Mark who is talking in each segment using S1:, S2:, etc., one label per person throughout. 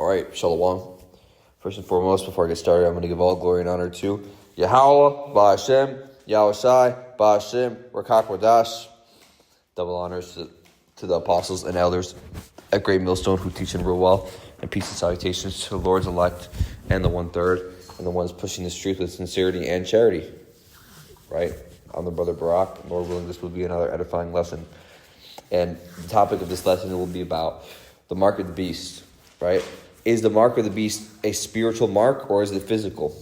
S1: All right, Shalom. First and foremost, before I get started, I'm going to give all glory and honor to Yahweh, Ba'ashem, Yahushai, Ba'ashem, Rakak Wadash. Double honors to the apostles and elders at Great Millstone who teach and rule well. And peace and salutations to the Lord's elect and the 1/3 and the ones pushing this truth with sincerity and charity. Right? I'm the brother Barak. Lord willing, this will be another edifying lesson. And the topic of this lesson will be about the mark of the beast. Right? Is the mark of the beast a spiritual mark or is it physical?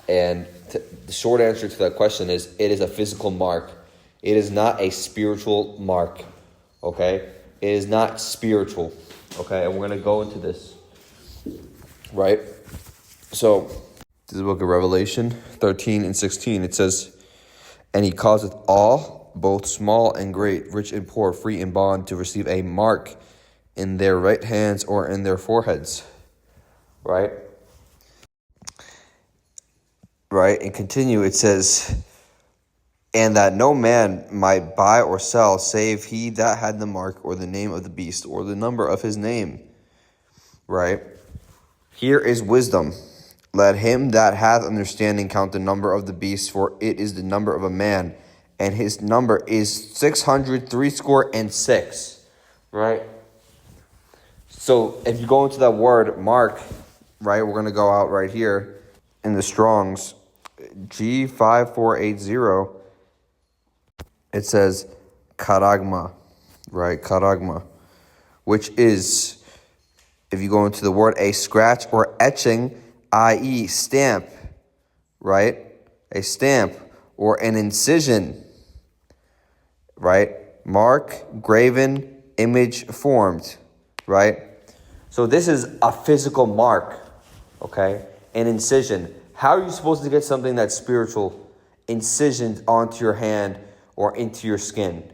S1: And the short answer to that question is it is a physical mark. It is not a spiritual mark. Okay? It is not spiritual. Okay? And we're going to go into this. Right? So, this is the book of Revelation 13 and 16. It says, "And he causeth all, both small and great, rich and poor, free and bond, to receive a mark in their right hands or in their foreheads." Right? Right? And continue, it says, "And that no man might buy or sell, save he that had the mark or the name of the beast or the number of his name." Right? "Here is wisdom. Let him that hath understanding count the number of the beast, for it is the number of a man, and his number is 666. Right? So if you go into that word mark, right, we're going to go out right here in the Strong's G5480. It says karagma, right? Karagma, which is, if you go into the word, a scratch or etching, i.e. stamp, right? A stamp or an incision, right? Mark, graven, image formed, right? So this is a physical mark, okay? An incision. How are you supposed to get something that's spiritual incisioned onto your hand or into your skin,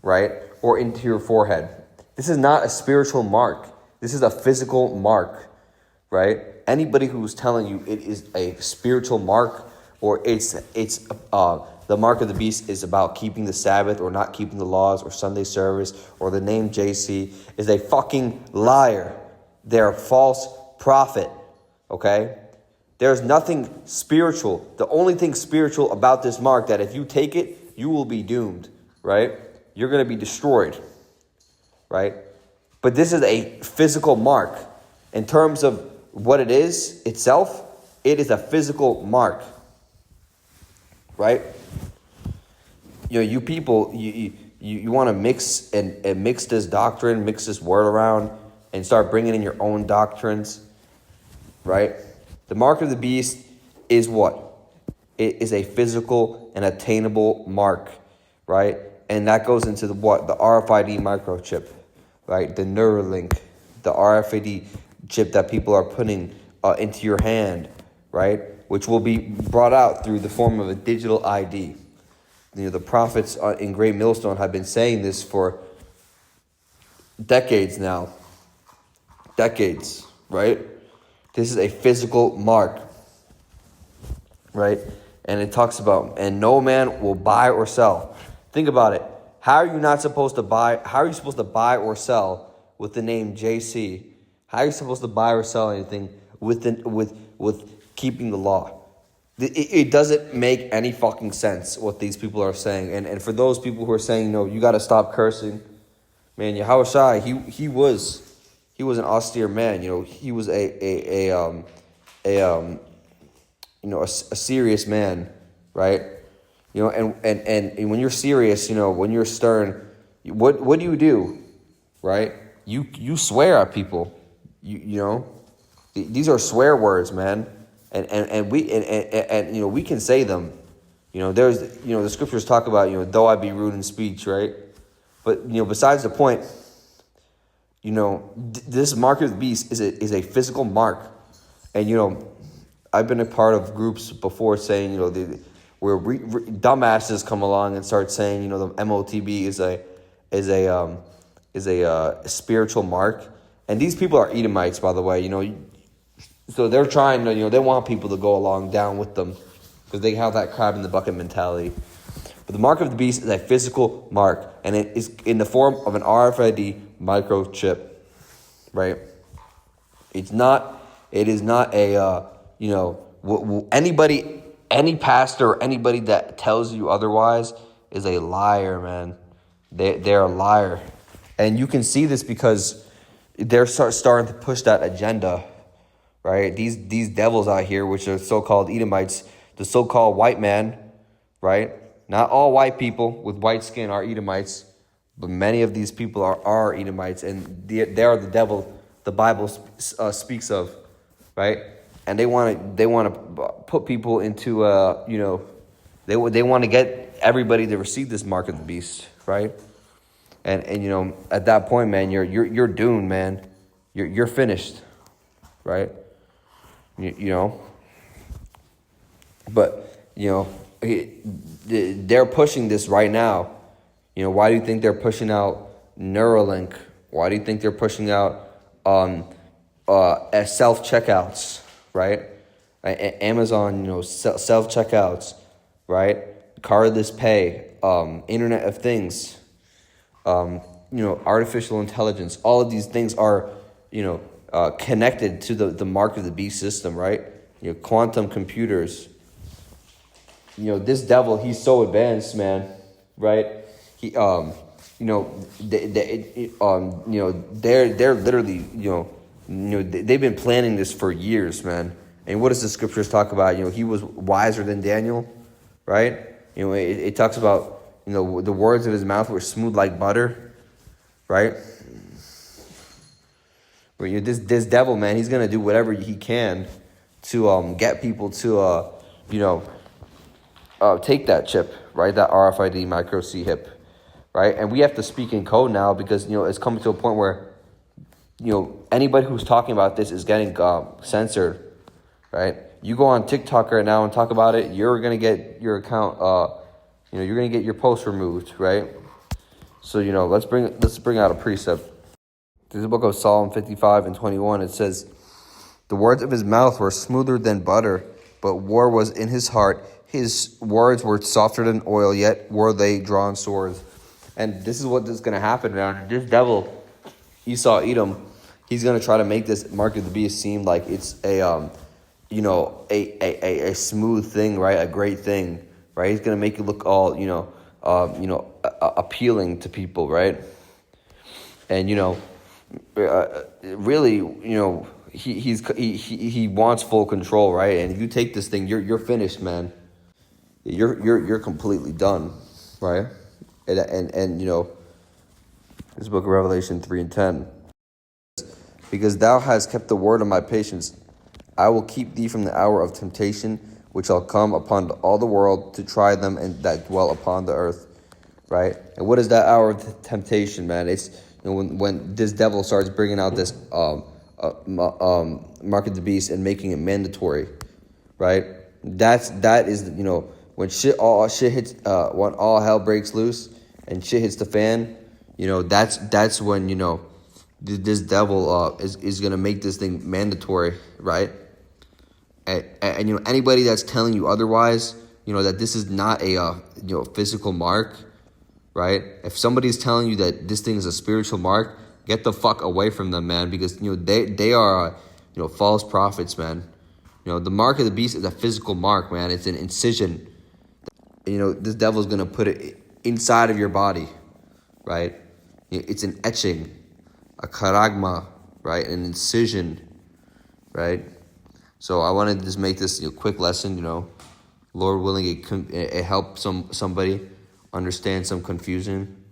S1: right? Or into your forehead? This is not a spiritual mark. This is a physical mark, right? Anybody who's telling you it is a spiritual mark or it's the mark of the beast is about keeping the Sabbath or not keeping the laws or Sunday service or the name JC is a fucking liar. They're a false prophet, okay? There's nothing spiritual. The only thing spiritual about this mark that if you take it, you will be doomed, right? You're going to be destroyed, right? But this is a physical mark. In terms of what it is itself, it is a physical mark, right? You know, you people, you want to mix and mix this doctrine, mix this word around, and start bringing in your own doctrines, right? The mark of the beast is what? It is a physical and attainable mark, right? And that goes into the what? The RFID microchip, right? The Neuralink, the RFID chip that people are putting into your hand, right? Which will be brought out through the form of a digital ID. You know, the prophets in Great Millstone have been saying this for decades now. Decades, right? This is a physical mark, right? And it talks about, and no man will buy or sell. Think about it. How are you supposed to buy or sell with the name JC? How are you supposed to buy or sell anything with keeping the law? It doesn't make any fucking sense what these people are saying. And for those people who are saying, no, you got to stop cursing, man, Yahushai, he was an austere man. You know, he was a serious man, right? You know, and when you're serious, you know, when you're stern, what do? Right? You swear at people. You know, these are swear words, man. And we you know, we can say them. You know, there's, you know, the scriptures talk about, you know, though I be rude in speech, right? But, you know, besides the point, you know, this mark of the beast is a physical mark. And, you know, I've been a part of groups before saying, you know, where dumbasses come along and start saying, you know, the M0TB is a spiritual mark. And these people are Edomites, by the way, you know. So they're trying to, you know, they want people to go along down with them because they have that crab in the bucket mentality. But the mark of the beast is a physical mark, and it is in the form of an RFID microchip, right? It is not a anybody, any pastor or anybody that tells you otherwise is a liar, man. They're a liar, and you can see this because they're starting to push that agenda, right? These devils out here, which are so-called Edomites, the so-called white man, right? Not all white people with white skin are Edomites, but many of these people are Edomites, and they are the devil the Bible speaks of, right? And they want to put people into they want to get everybody to receive this mark of the beast, right? And at that point, man, you're doomed, man. You're finished, right? But they're pushing this right now. Why do you think they're pushing out Neuralink? Why do you think they're pushing out self checkouts, right? Amazon, self checkouts, right? Cardless pay, Internet of Things, artificial intelligence. All of these things are, connected to the mark of the beast system, right? Quantum computers. This devil, he's so advanced, man, right? He, they're literally, they've been planning this for years, man. And what does the scriptures talk about? He was wiser than Daniel, right? It talks about, the words of his mouth were smooth like butter, right? This devil, man, he's gonna do whatever he can to get people to take that chip, right? That RFID micro C hip, right? And we have to speak in code now because it's coming to a point where anybody who's talking about this is getting censored, right? You go on TikTok right now and talk about it, you're gonna get your account, you're gonna get your post removed, right? So let's bring out a precept. This is the book of Psalm 55 and 21. It says, "The words of his mouth were smoother than butter, but war was in his heart. His words were softer than oil, yet were they drawn swords." And this is what is going to happen, man. This devil, Esau, Edom, he's going to try to make this mark of the beast seem like it's a smooth thing, right? A great thing, right? He's going to make it look all, appealing to people, right? And, really, he wants full control, right? And if you take this thing, you're finished, man. You're completely done, right? And this book of Revelation 3:10. "Because thou hast kept the word of my patience, I will keep thee from the hour of temptation, which shall come upon all the world to try them and that dwell upon the earth." Right? And what is that hour of temptation, man? It's when this devil starts bringing out this mark of the beast and making it mandatory, right? That is when when all hell breaks loose and shit hits the fan, that's when this devil is gonna make this thing mandatory, right? And anybody that's telling you otherwise, that this is not a physical mark, right? If somebody's telling you that this thing is a spiritual mark, get the fuck away from them, man, because they are false prophets, man. The mark of the beast is a physical mark, man. It's an incision. This devil's gonna put it inside of your body, right? It's an etching, a charagma, right? An incision, right? So I wanted to just make this quick lesson. Lord willing, it help somebody understand some confusion,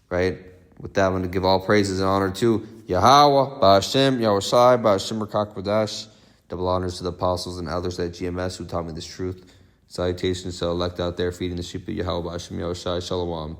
S1: right? With that, I'm going to give all praises and honor to Yahweh, Ba'ashem, Yahushai, Ba'ashem Rakak Vadash. Double honors to the apostles and elders at GMS who taught me this truth. Salutations to elect out there feeding the sheep of Yahweh, Ba'ashem, Yahushai, Shalom.